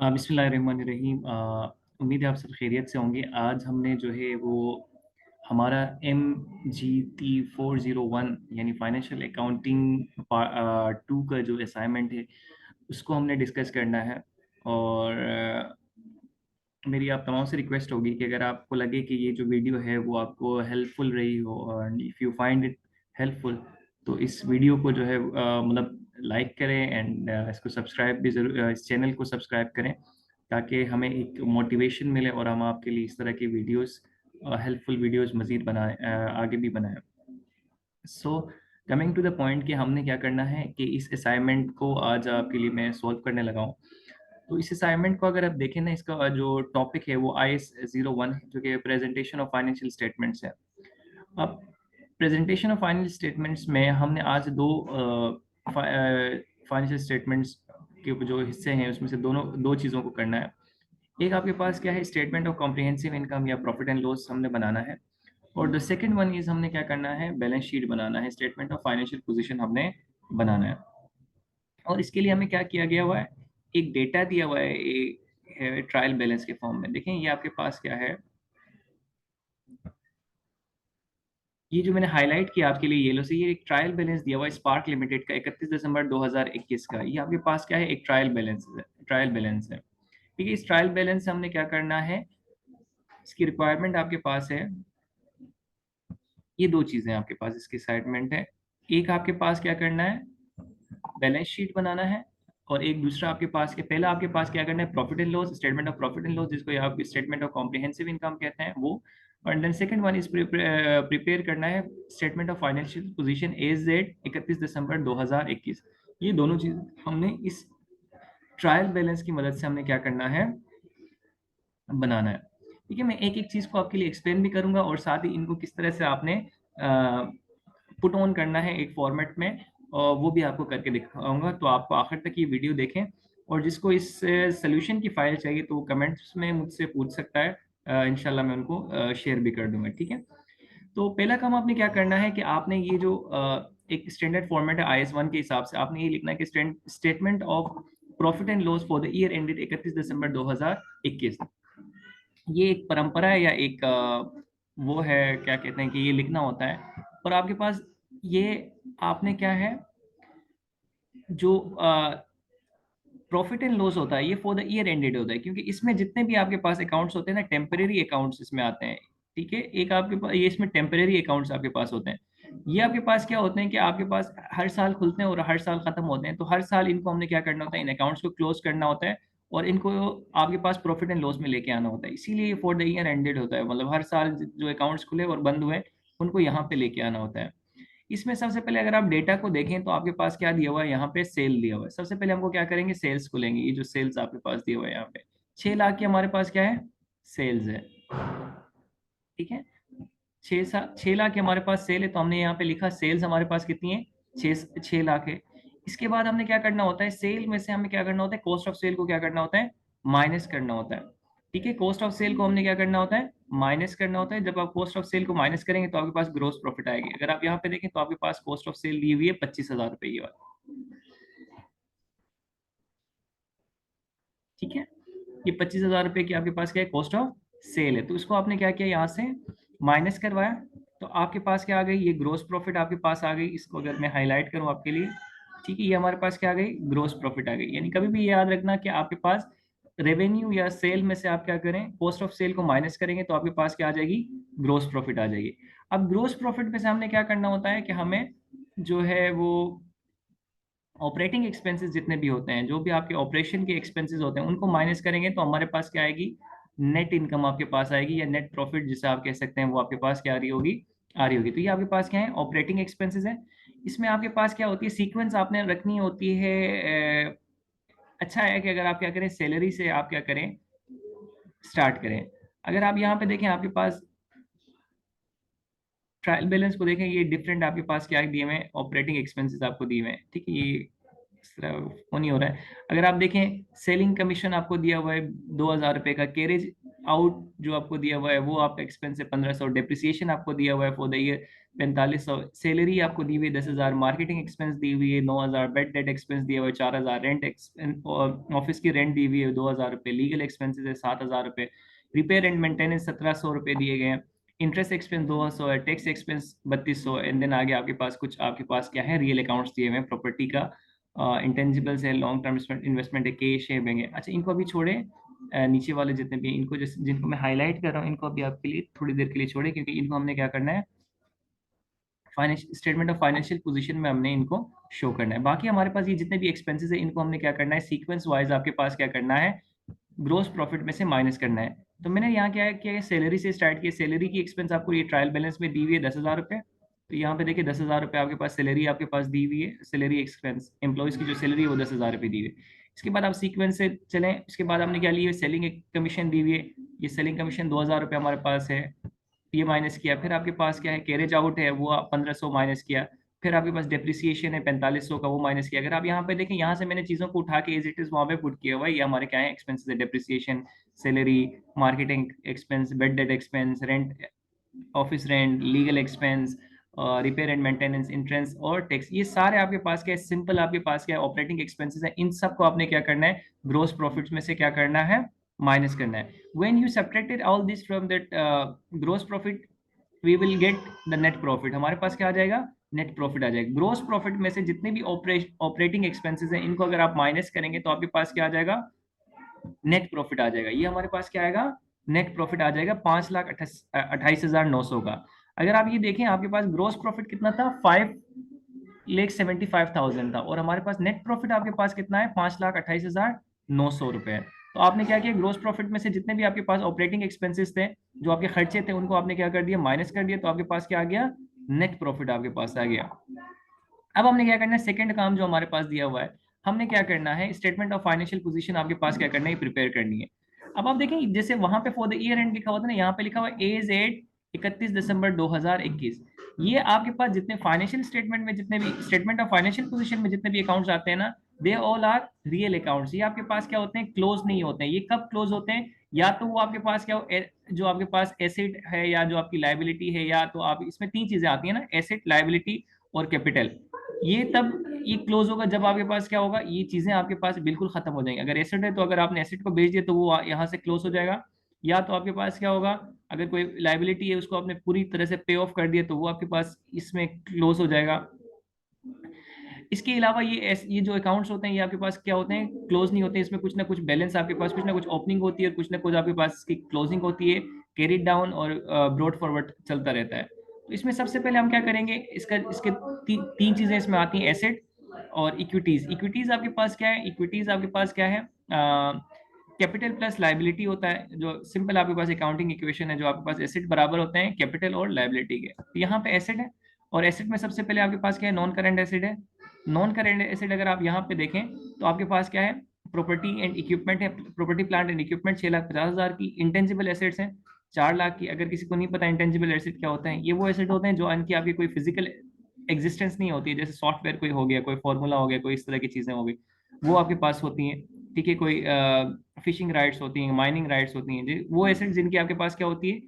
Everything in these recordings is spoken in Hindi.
बिस्मिल्लाहिर्रहमानिर्रहीम। उम्मीद है आप सब खैरियत से होंगे। आज हमने जो है वो हमारा MGT 401 यानी फाइनेंशियल अकाउंटिंग 2 का जो असाइनमेंट है उसको हमने डिस्कस करना है। और मेरी आप तमाम से रिक्वेस्ट होगी कि अगर आपको लगे कि ये जो वीडियो है वो आपको हेल्पफुल रही हो और if you find it helpful, तो इस वीडियो को जो है मतलब लाइक करें एंड इसको सब्सक्राइब भी ज़रूर, इस चैनल को सब्सक्राइब करें ताकि हमें एक मोटिवेशन मिले और हम आपके लिए इस तरह की वीडियोस, हेल्पफुल वीडियोस मज़ीद बनाएं, आगे भी बनाएं। So coming to the point कि हमने क्या करना है कि इस असाइनमेंट को आज आपके लिए मैं सॉल्व करने लगा हूँ। तो इस असाइनमेंट को अगर आप देखें ना, इसका जो टॉपिक है वो IS 01 है, जो कि प्रेजेंटेशन ऑफ फाइनेंशियल स्टेटमेंट्स है। अब प्रेजेंटेशन ऑफ फाइनेंशियल स्टेटमेंट्स में हमने आज दो फाइनेंशियल स्टेटमेंट्स के जो हिस्से हैं उसमें से दोनों दो चीज़ों को करना है। एक आपके पास क्या है, स्टेटमेंट ऑफ कॉम्प्रिहेंसिव इनकम या प्रॉफिट एंड लॉस हमने बनाना है। और द सेकंड वन इज हमने क्या करना है, बैलेंस शीट बनाना है, स्टेटमेंट ऑफ फाइनेंशियल पोजीशन हमने बनाना है। और इसके लिए हमें क्या किया गया हुआ है, एक डेटा दिया हुआ है, एक ट्रायल बैलेंस के फॉर्म में। देखें ये आपके पास क्या है, ये जो मैंने हाईलाइट किया आपके लिए येलो से, ये एक ट्रायल बैलेंस दिया हुआ है स्पार्क लिमिटेड का 31 दिसंबर 2021 का। ये आपके पास क्या है, एक ट्रायल बैलेंस है। ठीक है, इस ट्रायल बैलेंस से हमने क्या करना है, इसकी रिक्वायरमेंट आपके पास है, ये दो चीजें आपके पास इसकी असाइनमेंट है। एक आपके पास क्या करना है, बैलेंस शीट बनाना है। और एक दूसरा आपके पास के पहला आपके पास क्या करना है, profit and loss, statement of profit and loss, जिसको आप स्टेटमेंट ऑफ कॉम्प्रिहेंसिव इनकम कहते हैं वो। और then second one is prepare करना है statement of financial position as at 31 December 2021। ये दोनों चीज हमने इस ट्रायल बैलेंस की मदद से हमने क्या करना है, बनाना है। ठीक है, मैं एक एक चीज को आपके लिए एक्सप्लेन भी करूंगा और साथ ही इनको किस तरह से आपने पुट ऑन करना है एक फॉर्मेट में, और वो भी आपको करके दिखाऊंगा। तो आपको आखिर तक ये वीडियो देखें। और जिसको इस सोल्यूशन की फाइल चाहिए तो वो कमेंट्स में मुझसे पूछ सकता है, इंशाल्लाह मैं उनको शेयर भी कर दूंगा। ठीक है, तो पहला काम आपने क्या करना है कि आपने ये जो एक स्टैंडर्ड फॉर्मेट है IS 1 के हिसाब से, आपने ये लिखना है कि statement of profit and loss for the year ended 31 December 2021। ये एक परंपरा है या एक वो है, क्या कहते हैं कि ये लिखना होता है। और आपके पास ये आपने क्या है, जो प्रॉफिट एंड लॉस होता है ये फॉर द ईयर एंडेड होता है, क्योंकि इसमें जितने भी आपके पास अकाउंट्स होते हैं ना, टेम्परेरी अकाउंट्स इसमें आते हैं। ठीक है, एक आपके पास ये इसमें टेम्परेरी अकाउंट्स आपके पास होते हैं। ये आपके पास क्या होते हैं कि आपके पास हर साल खुलते हैं और हर साल खत्म होते हैं। तो हर साल इनको हमने क्या करना होता है, इन अकाउंट्स को क्लोज करना होता है और इनको आपके पास प्रॉफिट एंड लॉस में लेके आना होता है। इसीलिए ये फॉर द ईयर एंडेड होता है, मतलब हर साल जो अकाउंट्स खुले और बंद हुए उनको यहाँ पे लेके आना होता है। इसमें सबसे पहले अगर आप डेटा को देखें तो आपके पास क्या दिया हुआ है, यहाँ पे सेल दिया हुआ है। सबसे पहले हमको क्या करेंगे, सेल्स को लेंगे। ये जो सेल्स आपके पास दिया हुआ है यहाँ पे 6 लाख की हमारे पास क्या है, सेल्स है। ठीक है, 6 लाख की हमारे पास सेल है, तो हमने यहाँ पे लिखा सेल्स हमारे पास कितनी है, 6 लाख है। इसके बाद हमने क्या करना होता है, सेल में से हमें क्या करना होता है, कॉस्ट ऑफ सेल को क्या करना होता है, माइनस करना होता है। ठीक है, कॉस्ट ऑफ सेल को हमने क्या करना होता है, माइनस करना होता है। जब आप कॉस्ट ऑफ सेल को माइनस करेंगे तो आपके पास ग्रोस प्रॉफिट आएगी। अगर आप यहाँ पे देखें तो आपके पास कॉस्ट ऑफ सेल दी हुई है 25,000 रुपये, ये वाला। ठीक है, ये 25,000 रुपये की आपके पास क्या है, कॉस्ट ऑफ सेल है। तो इसको आपने क्या किया, यहाँ से माइनस करवाया, तो आपके पास क्या आ गई, ये ग्रोस प्रॉफिट आपके पास आ गई। इसको अगर मैं हाईलाइट करूँ आपके लिए, ठीक है, ये हमारे पास क्या आ गई, ग्रोस प्रॉफिट आ गई। यानी कभी भी याद रखना कि आपके पास रेवेन्यू या सेल में से आप क्या करें, कॉस्ट ऑफ सेल को माइनस करेंगे तो आपके पास क्या आ जाएगी, ग्रोस प्रॉफिट आ जाएगी। अब ग्रोस प्रॉफिट में से हमने क्या करना होता है कि हमें जो है वो ऑपरेटिंग एक्सपेंसेस जितने भी होते हैं, जो भी आपके ऑपरेशन के एक्सपेंसेस होते हैं उनको माइनस करेंगे तो हमारे पास क्या आएगी, नेट इनकम आपके पास आएगी, या नेट प्रॉफिट जिसे आप कह सकते हैं, वो आपके पास क्या आ रही होगी, आ रही होगी। तो ये आपके पास क्या है, ऑपरेटिंग एक्सपेंसेस है। इसमें आपके पास क्या होती है, सीक्वेंस आपने रखनी होती है। अ, अच्छा है कि अगर आप क्या करें, सैलरी से आप क्या करें, स्टार्ट करें। अगर आप यहाँ पे देखें, आपके पास ट्रायल बैलेंस को देखें, ये डिफरेंट आपके पास क्या दिए हुए हैं, ऑपरेटिंग एक्सपेंसेस आपको दिए हुए हैं। ठीक है, ये इस तरह वो नहीं हो रहा है। अगर आप देखें, सेलिंग कमीशन आपको दिया हुआ है 2,000 रुपये का, कैरेज आउट जो आपको दिया हुआ है वो आपका एक्सपेंस है 1500, डेप्रिसिएशन आपको दिया हुआ है फॉर द ईयर 4500, सैलरी आपको दी हुई है 10,000, मार्केटिंग एक्सपेंस दी हुई है 9,000, बेड डेट एक्सपेंस दिया हुआ है 4,000, रेंट ऑफिस की रेंट दी हुई है 2,000 रुपये, लीगल एक्सपेंसेस है 7,000 रुपये, रिपेयर एंड मेंटेनेंस 1,700 रुपये दिए गए हैं, इंटरेस्ट एक्सपेंस 200 है, टैक्स एक्सपेंस 3,200, एंड देन आगे आपके पास कुछ आपके पास क्या है, रियल अकाउंट्स दिए हुए हैं, प्रॉपर्टी का, इंटेंजिबल्स है, लॉन्ग टर्म इन्वेस्टमेंट है, कैश है, बैंक है। अच्छा, इनको अभी छोड़े, नीचे वाले जितने भी इनको जिनको मैं हाईलाइट कर रहा हूँ इनको अभी आपके लिए थोड़ी देर के लिए छोड़े, क्योंकि इनको हमने क्या करना है, financial statement of financial position में हमने इनको शो करना है। बाकी हमारे पास ये जितने भी एक्सपेंसेस है इनको हमने क्या करना है, सीक्वेंस वाइज आपके पास क्या करना है, ग्रोस प्रॉफिट में से माइनस करना है। तो मैंने यहाँ क्या है किया, सैलरी से स्टार्ट किया, सैलरी की एक्सपेंस आपको ये ट्रायल बैलेंस में दी हुई है 10,000 रुपये। तो यहाँ पे देखिए 10,000 रुपये आपके पास सैलरी आपके पास दी हुई है, सैलरी एक्सपेंस एम्प्लॉयज की जो सैलरी है वो 10,000 रुपये दी हुई है। इसके बाद आप सीक्वेंस से चलें, इसके बाद हमने क्या लिया, सेलिंग कमीशन दी हुई है, ये सेलिंग कमीशन 2,000 रुपये हमारे पास है, ये माइनस किया। फिर आपके पास क्या है, कैरेज आउट है वो 1,500 माइनस किया। फिर आपके पास डेप्रिसिएशन है 4,500 का, वो माइनस किया। अगर आप यहाँ पे देखें, यहाँ से मैंने चीज़ों को उठा के एज इट इज वहाँ पे पुट किया हुआ है, ये हमारे क्या है एक्सपेंसेस है, depreciation, salary, marketing expense, bed date expense, rent, office rent, legal expense, repair and maintenance, entrance और टैक्स, ये सारे आपके पास क्या है, सिंपल आपके पास क्या है, ऑपरेटिंग एक्सपेंसेस है। इन सब को आपने क्या करना है, ग्रोस प्रॉफिट्स में से क्या करना है, माइनस करना है। When you subtracted all this from that gross profit, we will get the net profit, हमारे पास क्या आ जाएगा, नेट प्रॉफिट आ जाएगा। ग्रोस प्रॉफिट में से जितने भी ऑपरेटिंग एक्सपेंसेस हैं इनको अगर आप माइनस करेंगे तो आपके पास क्या आ जाएगा, नेट प्रॉफिट आ जाएगा। ये हमारे पास क्या आएगा, नेट प्रॉफिट आ जाएगा 5,28,900 का। अगर आप ये देखें, आपके पास ग्रोस प्रॉफिट कितना था, 5,75,000 था, और हमारे पास नेट प्रॉफिट आपके पास कितना है, 5,28,900 रुपए है। तो आपने क्या किया, ग्रोस प्रॉफिट में से जितने भी आपके पास ऑपरेटिंग एक्सपेंसेस थे, जो आपके खर्चे थे, उनको आपने क्या कर दिया, माइनस कर दिया, तो आपके पास क्या आ गया, नेट प्रॉफिट आपके पास आ गया। अब हमने क्या करना है, सेकंड काम जो हमारे पास दिया हुआ है, हमने क्या करना है, स्टेटमेंट ऑफ फाइनेंशियल पोजीशन आपके पास क्या करना है, प्रिपेयर करनी है। अब आप देखें, जैसे वहां पे फॉर द ईयर एंड लिखा हुआ था ना, यहाँ पे लिखा हुआ एज एट 31 दिसंबर 2021, ये आपके पास जितने फाइनेंशियल स्टेटमेंट में, जितने भी स्टेटमेंट ऑफ फाइनेंशियल पोजीशन में जितने भी अकाउंट्स आते हैं ना, they all are real accounts. ये आपके पास क्या होते हैं, क्लोज नहीं होते हैं। ये कब क्लोज होते हैं, या तो वो आपके पास क्या जो आपके पास एसेट है या जो आपकी लाइबिलिटी है, या तो आप इसमें तीन चीजें आती है ना, एसेट, लाइबिलिटी और कैपिटल। ये तब ये क्लोज होगा जब आपके पास क्या होगा, ये चीजें आपके पास बिल्कुल खत्म हो जाएंगी। अगर एसेट है तो अगर आपने एसेट को बेच दिया तो वो यहाँ से क्लोज हो जाएगा, या तो आपके पास क्या होगा, अगर कोई लाइबिलिटी है उसको आपने पूरी तरह से पे ऑफ कर दिया तो वो आपके पास इसमें क्लोज हो जाएगा। इसके अलावा ये जो अकाउंट्स होते हैं ये आपके पास क्या होते हैं, क्लोज नहीं होते हैं। इसमें कुछ ना कुछ बैलेंस आपके पास, कुछ ना कुछ ओपनिंग होती है, कुछ ना कुछ आपके पास इसकी क्लोजिंग होती है, कैरिड डाउन और ब्रॉड फॉरवर्ड चलता रहता है। तो इसमें सबसे पहले हम क्या करेंगे, इसके तीन चीजें इसमें आती हैं, एसेट और इक्विटीज। इक्विटीज आपके पास क्या है, इक्विटीज आपके पास क्या है, कैपिटल प्लस लाइबिलिटी होता है। जो सिंपल आपके पास अकाउंटिंग इक्वेशन है, जो आपके पास एसेट बराबर होते हैं कैपिटल और लाइबिलिटी के। तो यहाँ पे एसेट है, और एसेट में सबसे पहले आपके पास क्या है, नॉन करेंट एसेट है। नॉन करेंट एसेट अगर आप यहाँ पे देखें तो आपके पास क्या है, प्रॉपर्टी एंड इक्विपमेंट है, प्रॉपर्टी प्लांट एंड इक्विपमेंट 6,50,000 की। इंटेंजिबल एसेट्स हैं 4 लाख की। अगर किसी को नहीं पता इंटेंजिबल एसेट क्या होता है, ये वो एसेट होते हैं जो इनकी आपकी कोई फिजिकल एग्जिस्टेंस नहीं होती है, जैसे सॉफ्टवेयर कोई हो गया, कोई फॉर्मूला हो गया, कोई इस तरह की चीजें हो गई, वो आपके पास होती हैं। ठीक है, कोई फिशिंग राइट्स होती हैं, माइनिंग राइट्स होती हैं, वो एसेट जिनकी आपके पास क्या होती है,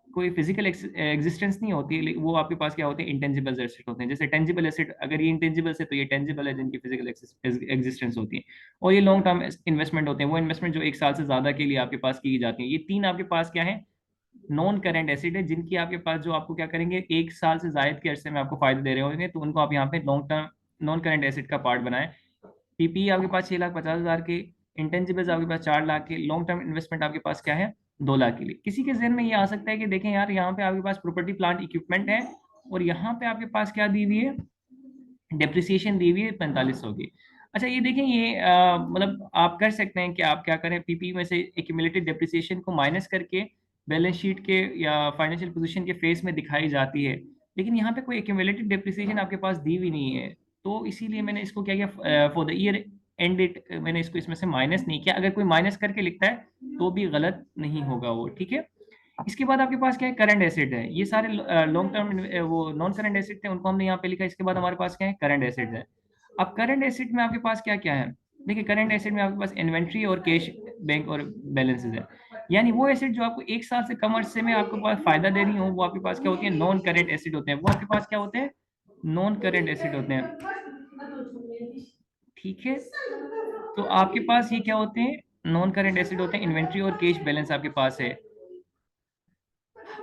कोई फिजिकल एग्जिस्टेंस नहीं होती है, वो आपके पास क्या होते हैं, इंटेंजिबल एसेट होते हैं। जैसे टेंजिबल एसेट, अगर ये इंटेंजिबल है तो ये टेंजिबल है जिनकी फिजिकल एग्जिस्टेंस होती है। और ये लॉन्ग टर्म इन्वेस्टमेंट होते हैं, वो इन्वेस्टमेंट जो 1 साल से ज्यादा के लिए आपके पास की जाती है। ये तीन आपके पास क्या है, नॉन करेंट एसेट है, जिनकी आपके पास जो आपको क्या करेंगे, 1 साल से जायद के अरसे में आपको फायदे दे रहे होंगे, तो उनको आप यहाँ पे long term non current asset का पार्ट बनाएं। पीपी आपके पास 6,50,000 के, इंटेंजिबल्स आपके पास 4 लाख के, लॉन्ग टर्म इन्वेस्टमेंट आपके पास क्या है, 2 लाख के लिए। किसी के जहन में ये आ सकता है कि देखें यार, यहाँ पे आपके पास प्रॉपर्टी प्लांट इक्विपमेंट है, और यहाँ पे आपके पास क्या दी हुई है, डेप्रिसिएशन दी हुई है 4,500 की। अच्छा, ये देखें, ये मतलब आप कर सकते हैं कि आप क्या करें, पीपी में से एक्यूमुलेटेड डेप्रिसिएशन को माइनस करके बैलेंस शीट के या फाइनेंशियल पोजीशन के फेस में दिखाई जाती है, लेकिन यहाँ पे कोई एक्यूमुलेटेड डेप्रिसिएशन आपके पास दी हुई नहीं है। तो इसीलिए मैंने इसको क्या किया, for the year end date मैंने इसको इसमें से माइनस नहीं किया। अगर कोई माइनस करके लिखता है तो भी गलत नहीं होगा वो, ठीक है। इसके बाद आपके पास क्या है, करंट एसेट है। ये सारे लॉन्ग टर्म वो नॉन करंट एसेट थे, उनको हमने यहाँ पे लिखा। इसके बाद हमारे पास क्या है, करंट एसेट है। अब करंट एसेट में आपके पास क्या क्या है, देखिए करंट एसेट में आपके पास इन्वेंट्री और कैश बैंक और बैलेंसेस है। यानी वो एसिड जो आपको 1 साल से कम अरसे में आपके पास फायदा दे रही हो, वो आपके पास क्या होती है, नॉन करेंट एसिड होते हैं। वो आपके पास क्या होते हैं, नॉन करेंट एसिड होते हैं। ठीक है, तो आपके पास ये क्या होते हैं, नॉन करेंट एसिड होते हैं। इन्वेंट्री और कैश बैलेंस आपके पास है।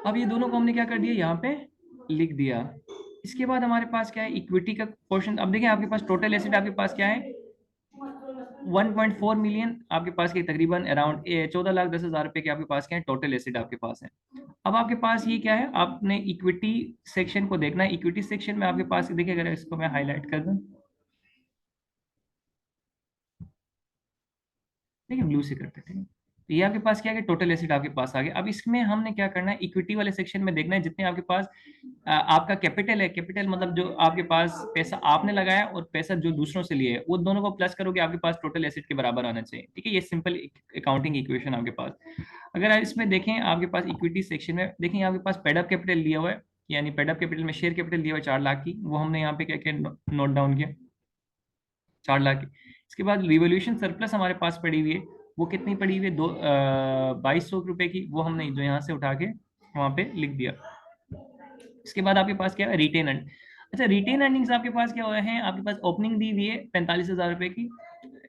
अब ये दोनों को हमने क्या कर दिया, यहाँ पे लिख दिया। इसके बाद हमारे पास क्या है, इक्विटी का पोर्शन। अब देखिए आपके पास टोटल एसिड आपके पास क्या है, 1.4 मिलियन आपके पास के, तकरीबन अराउंड 14,10,000 रुपए के आपके पास क्या है, टोटल एसिड आपके पास है। अब आपके पास ये क्या है, आपने इक्विटी सेक्शन को देखना है। इक्विटी सेक्शन में आपके पास देखिए, अगर इसको मैं हाईलाइट कर दूं, देखिए ब्लू से करते थे, तो ये आपके पास क्या है, टोटल एसिड आपके पास आ गया। अब इसमें हमने क्या करना है, इक्विटी वाले सेक्शन में देखना है जितने आपके पास आपका कैपिटल है। कैपिटल मतलब जो आपके पास पैसा आपने लगाया और पैसा जो दूसरों से लिए है, वो दोनों को प्लस करोगे, आपके पास टोटल एसिड के बराबर आना चाहिए। ठीक है, ये सिंपल अकाउंटिंग इक्वेशन आपके पास। अगर आप इसमें देखें, आपके पास इक्विटी सेक्शन में देखें, आपके पास पेडअप कैपिटल लिया हुआ है, यानी पेडअप कैपिटल में शेयर कैपिटल दिया हुआ है 4 लाख की, वो हमने यहाँ पे क्या क्या नोट डाउन किया, 4 लाख की। इसके बाद रिवोल्यूशन सरप्लस हमारे पास पड़ी हुई है, वो कितनी पड़ी हुई है, 2200 रुपए की, वो हमने जो यहाँ से उठा के वहां पे लिख दिया। इसके बाद आपके पास क्या है, रिटेन अर्निंग। अच्छा, रिटेन अर्निंग्स आपके पास क्या हुआ है, आपके पास ओपनिंग दी हुई है 45,000 रुपए की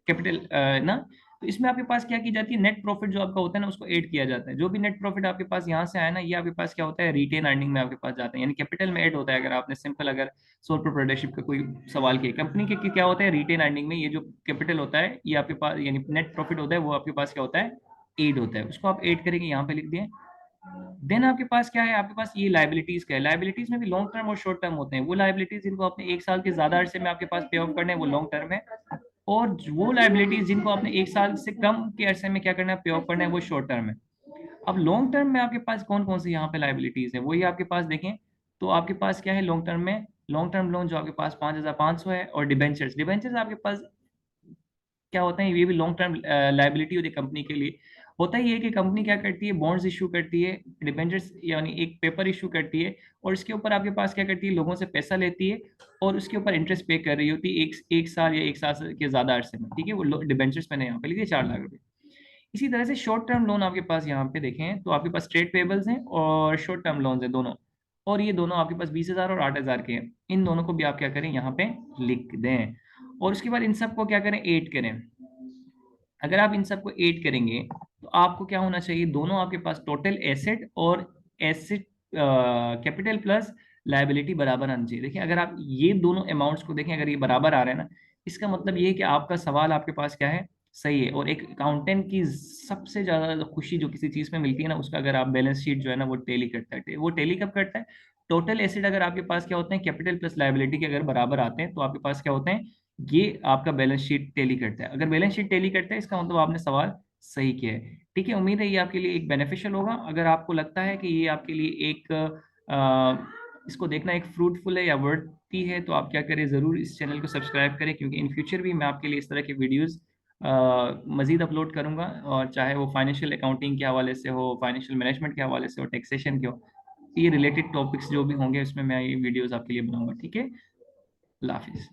कैपिटल ना। तो इसमें आपके पास क्या की जाती है, नेट प्रॉफिट जो आपका होता है ना, उसको ऐड किया जाता है। जो भी नेट प्रॉफिट आपके पास यहाँ से आया ना, ये आपके पास क्या होता है, रिटेन अर्निंग में आपके पास जाता है, यानी कैपिटल में ऐड होता है। अगर आपने सिंपल अगर सोल प्रोप्राइटरशिप का कोई सवाल किया, कंपनी के क्या होता है, रिटेन अर्निंग में ये जो कैपिटल होता है, ये आपके पास यानी नेट प्रॉफिट होता है, वो आपके पास क्या होता है, एड होता है। उसको आप ऐड करेंगे, यहाँ पे लिख दिए। देन आपके पास क्या है, आपके पास ये लाइबिलिटीज का है। लाइबिलिटीज में भी लॉन्ग टर्म और शॉर्ट टर्म होते हैं। वो लाइबिलिटीज जिनको आपने 1 साल के ज्यादा अरसे में आपके पास पे ऑफ करना है, वो लॉन्ग टर्म है। और वो लाइबिलिटीज जिनको आपने 1 साल से कम के अरसे में क्या करना है, पे ऑफ करना है, वो शॉर्ट टर्म है। अब लॉन्ग टर्म में आपके पास कौन कौन सी यहाँ पे लाइबिलिटीज है, वही आपके पास देखें। तो आपके पास क्या है लॉन्ग टर्म में, लॉन्ग टर्म लोन जो आपके पास 5,500 है, और डिबेंचर्स। डिबेंचर्स आपके पास क्या होता है, ये भी लॉन्ग टर्म लाइबिलिटी होती है कंपनी के लिए। होता ही है कि कंपनी क्या करती है, बॉन्ड्स इशू करती है, डिबेंचर्स यानी एक पेपर इशू करती है, और इसके ऊपर आपके पास क्या करती है, लोगों से पैसा लेती है, और उसके ऊपर इंटरेस्ट पे कर रही होती है एक साल या 1 साल के ज्यादा अरसे में। ठीक है, वो डिबेंचर्स मैंने यहाँ पे लिखे 4 लाख रुपए। इसी तरह से शॉर्ट टर्म लोन आपके पास यहाँ पे देखें, तो आपके पास ट्रेड पेबल्स हैं और शॉर्ट टर्म लोन है दोनों। और ये दोनों आपके पास 20,000 और 8,000 के हैं। इन दोनों को भी आप क्या करें, यहाँ पे लिख दें। और उसके बाद इन सबको क्या करें, ऐड करें। अगर आप इन सबको ऐड करेंगे, तो आपको क्या होना चाहिए, दोनों आपके पास टोटल एसेट और एसेट कैपिटल प्लस लायबिलिटी बराबर आनी चाहिए। देखिए अगर आप ये दोनों अमाउंट्स को देखें, अगर ये बराबर आ रहे हैं ना, इसका मतलब ये है कि आपका सवाल आपके पास क्या है, सही है। और एक अकाउंटेंट की सबसे ज्यादा खुशी जो किसी चीज में मिलती है ना, उसका अगर आप बैलेंस शीट जो है ना, वो टैली करता है। वो टैली कब करता है, टोटल एसेट अगर आपके पास क्या होते हैं, कैपिटल प्लस लायबिलिटी के अगर बराबर आते हैं, तो आपके पास क्या होते हैं, ये आपका बैलेंस शीट टैली करता है। अगर बैलेंस शीट टैली करता है, इसका मतलब आपने सवाल सही किया है। ठीक है, उम्मीद है ये आपके लिए एक बेनिफिशियल होगा। अगर आपको लगता है कि ये आपके लिए एक इसको देखना एक फ्रूटफुल है या वर्थी है, तो आप क्या करें, ज़रूर इस चैनल को सब्सक्राइब करें, क्योंकि इन फ्यूचर भी मैं आपके लिए इस तरह के वीडियोस मज़ीद अपलोड करूंगा। और चाहे वो फाइनेंशियल अकाउंटिंग के हवाले से हो, फाइनेंशियल मैनेजमेंट के हवाले से हो, टैक्सेशन के हो, ये रिलेटेड टॉपिक्स जो भी होंगे, उसमें मैं ये वीडियोस आपके लिए बनाऊंगा। ठीक है, अल्लाह हाफिज़।